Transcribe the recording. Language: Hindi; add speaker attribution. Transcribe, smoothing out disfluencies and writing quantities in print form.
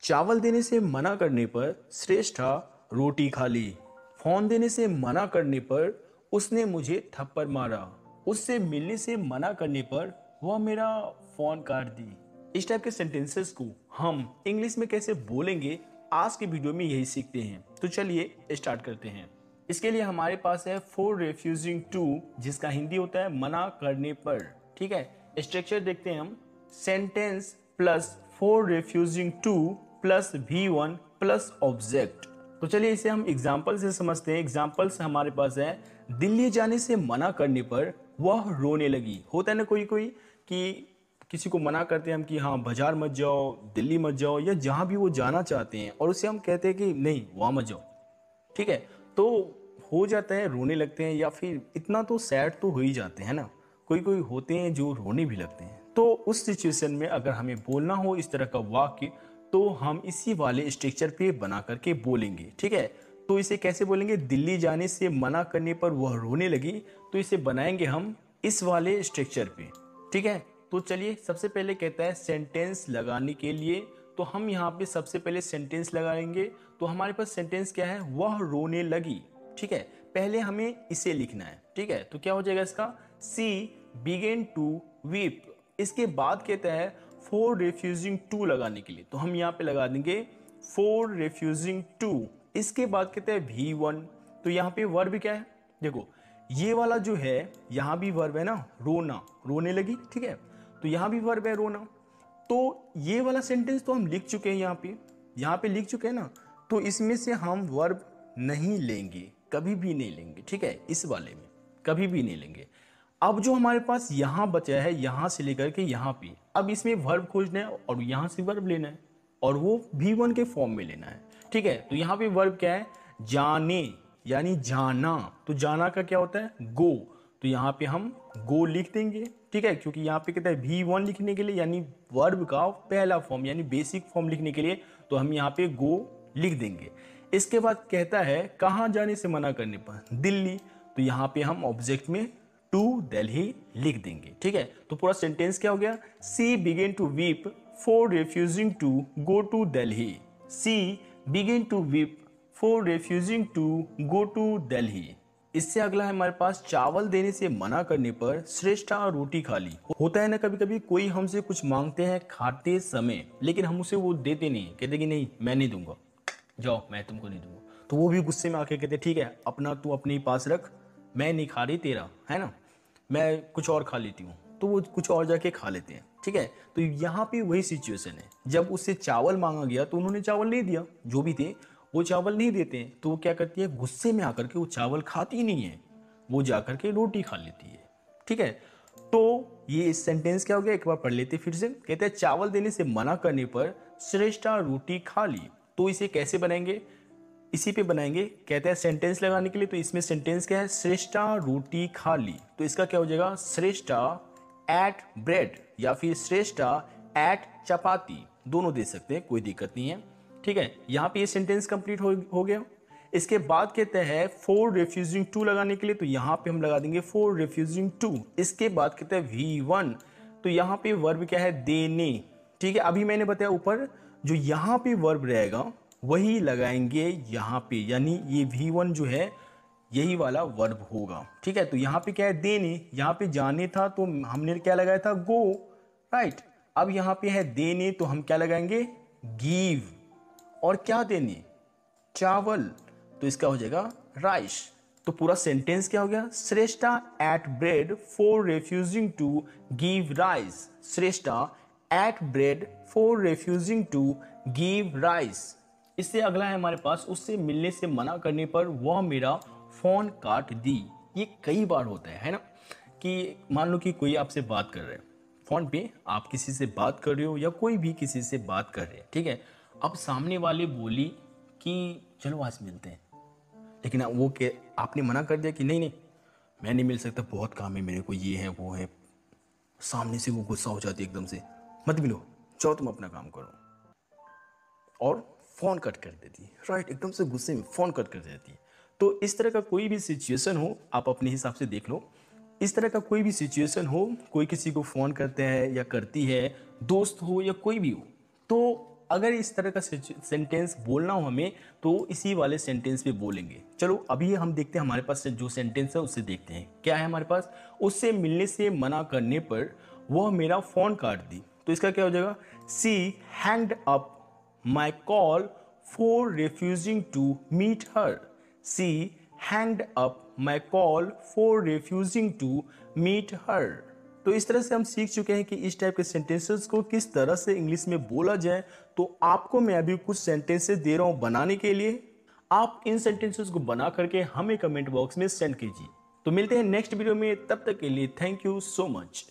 Speaker 1: चावल देने से मना करने पर श्रेष्ठा रोटी खा ली। फोन देने से मना करने पर उसने मुझे थप्पड़ मारा। उससे मिलने से मना करने पर वह मेरा फोन काट दी। इस टाइप के सेंटेंसेस को हम इंग्लिश में कैसे बोलेंगे आज के वीडियो में यही सीखते हैं। तो चलिए स्टार्ट करते हैं। इसके लिए हमारे पास है फॉर रिफ्यूजिंग टू, जिसका हिंदी होता है मना करने पर। ठीक है, स्ट्रक्चर देखते हैं हम। Sentence plus for refusing two plus V1 plus object. तो चलिए इसे हम एग्जाम्पल से समझते हैं। एग्जाम्पल से हमारे पास है दिल्ली जाने से मना करने पर वह रोने लगी। होता है ना कोई कोई कि किसी को मना करते हैं हम कि हाँ बाजार मत जाओ, दिल्ली मत जाओ, या जहां भी वो जाना चाहते हैं, और उसे हम कहते हैं कि नहीं वहां मत जाओ। ठीक है, तो हो जाता है रोने लगते हैं, या फिर इतना तो सैड तो हो ही जाते हैं ना। कोई कोई होते हैं जो रोने भी लगते हैं। तो उस सिचुएशन में अगर हमें बोलना हो इस तरह का वाक्य, तो हम इसी वाले स्ट्रक्चर पे बना करके बोलेंगे। ठीक है, तो इसे कैसे बोलेंगे? दिल्ली जाने से मना करने पर वह रोने लगी। तो इसे बनाएंगे हम इस वाले स्ट्रक्चर पे। ठीक है, तो चलिए सबसे पहले कहता है सेंटेंस लगाने के लिए। तो हम यहाँ पे सबसे पहले सेंटेंस लगाएंगे। तो हमारे पास सेंटेंस क्या है? वह रोने लगी। ठीक है, पहले हमें इसे लिखना है। ठीक है, तो क्या हो जाएगा इसका? सी बिगेन टू वीप। इसके बाद कहता है फॉर रिफ्यूजिंग टू लगाने के लिए। तो हम यहाँ पे लगा देंगे फॉर रिफ्यूजिंग टू। इसके बाद कहते हैं V1। तो यहाँ पे वर्ब क्या है? देखो ये वाला जो है यहाँ भी वर्ब है ना, रोना, रोने लगी। ठीक है, तो यहाँ भी वर्ब है रोना। तो ये वाला सेंटेंस तो हम लिख चुके हैं, यहाँ पे लिख चुके हैं ना। तो इसमें से हम वर्ब नहीं लेंगे, कभी भी नहीं लेंगे। ठीक है, इस वाले में कभी भी नहीं लेंगे। अब जो हमारे पास यहाँ बचा है, यहाँ से लेकर के यहाँ पे, अब इसमें वर्ब खोजना है और यहाँ से वर्ब लेना है, और वो V1 के फॉर्म में लेना है। ठीक है, तो यहाँ पे वर्ब क्या है? जाने, यानी जाना। तो जाना का क्या होता है? गो। तो यहाँ पे हम गो लिख देंगे। ठीक है, क्योंकि यहाँ पे कहता है V1 लिखने के लिए, यानी वर्ब का पहला फॉर्म, यानी बेसिक फॉर्म लिखने के लिए, तो हम यहाँ पे गो लिख देंगे। इसके बाद कहता है कहाँ जाने से मना करने पर? दिल्ली। तो यहाँ पे हम ऑब्जेक्ट में टू दिल्ली लिख देंगे। ठीक है, तो पूरा सेंटेंस क्या हो गया? She began to weep for refusing to go to Delhi. She began to weep for refusing to go to Delhi. इससे अगला है हमारे पास चावल देने से मना करने पर श्रेष्ठा रोटी खा ली। होता है ना कभी कभी कोई हमसे कुछ मांगते हैं खाते समय, लेकिन हम उसे वो देते नहीं, कहते कि नहीं मैं नहीं दूंगा, जाओ मैं तुमको नहीं दूंगा। तो वो भी गुस्से में आके कहते ठीक है अपना तू अपने ही पास रख, मैं नहीं खा रही तेरा, है ना, मैं कुछ और खा लेती हूँ। तो वो कुछ और जाके खा लेते हैं। ठीक है, तो यहाँ पे वही सिचुएशन है। जब उससे चावल मांगा गया तो उन्होंने चावल नहीं दिया, जो भी थे वो चावल नहीं देते हैं। तो वो क्या करती है? गुस्से में आकर के वो चावल खाती नहीं है, वो जाकर के रोटी खा लेती है। ठीक है, तो ये सेंटेंस क्या हो गया? एक बार पढ़ लेते फिर से। कहते हैं चावल देने से मना करने पर श्रेष्ठा रोटी खा ली। तो इसे कैसे बनाएंगे? इसी पे बनाएंगे। कहते हैं सेंटेंस लगाने के लिए, तो इसमें सेंटेंस क्या है? श्रेष्ठा रोटी खा ली। तो इसका क्या हो जाएगा? श्रेष्ठा एट ब्रेड, या फिर श्रेष्ठा एट चपाती, दोनों दे सकते हैं, कोई दिक्कत नहीं है। ठीक है, यहाँ पे ये सेंटेंस कंप्लीट हो गया। इसके बाद कहते हैं फॉर रिफ्यूजिंग टू लगाने के लिए, तो यहाँ पे हम लगा देंगे फॉर रिफ्यूजिंग टू। इसके बाद कहते हैं V1। तो यहाँ पे वर्ब क्या है? देने। ठीक है, अभी मैंने बताया ऊपर जो यहाँ पे वर्ब रहेगा वही लगाएंगे यहाँ पे, यानी ये V1 जो है यही वाला वर्ब होगा। ठीक है, तो यहाँ पे क्या है? देने। यहाँ पे जाने था तो हमने क्या लगाया था? गो, राइट। अब यहाँ पे है देने, तो हम क्या लगाएंगे? गिव। और क्या देने? चावल। तो इसका हो जाएगा राइस। तो पूरा सेंटेंस क्या हो गया? Shreshtha ate bread for refusing to give rice. Shreshtha ate bread for refusing to give rice. इससे अगला है हमारे पास उससे मिलने से मना करने पर वह मेरा फोन काट दी। ये कई बार होता है ना, कि मान लो कि कोई आपसे बात कर रहा है फोन पे, आप किसी से बात कर रहे हो या कोई भी किसी से बात कर रहे हैं। ठीक है, अब सामने वाले बोली कि चलो आज मिलते हैं, लेकिन वो के आपने मना कर दिया कि नहीं नहीं मैं नहीं मिल सकता, बहुत काम है मेरे को, ये है वो है। सामने से वो गुस्सा हो जाती है एकदम से, मत मिलो, जाओ तुम अपना काम करो, और फोन कट कर देती है। राइट, एकदम से गुस्से में फोन कट कर देती है। तो इस तरह का कोई भी सिचुएशन हो, आप अपने हिसाब से देख लो। इस तरह का कोई भी सिचुएशन हो, कोई किसी को फोन करते हैं या करती है, दोस्त हो या कोई भी हो, तो अगर इस तरह का सेंटेंस बोलना हो हमें तो इसी वाले सेंटेंस पे बोलेंगे। चलो अभी हम देखते हैं हमारे पास जो सेंटेंस है उससे देखते हैं क्या है हमारे पास। उससे मिलने से मना करने पर वह मेरा फोन काट दी। तो इसका क्या हो जाएगा, she hanged up my call for refusing to meet her. She hanged up my call for refusing to meet her. तो इस तरह से हम सीख चुके हैं कि इस टाइप के सेंटेंसेस को किस तरह से इंग्लिश में बोला जाए। तो आपको मैं अभी कुछ सेंटेंसेस दे रहा हूं बनाने के लिए। आप इन सेंटेंसेस को बना करके हमें कमेंट बॉक्स में सेंड कीजिए। तो मिलते हैं नेक्स्ट वीडियो में, तब तक के लिए थैंक यू सो मच।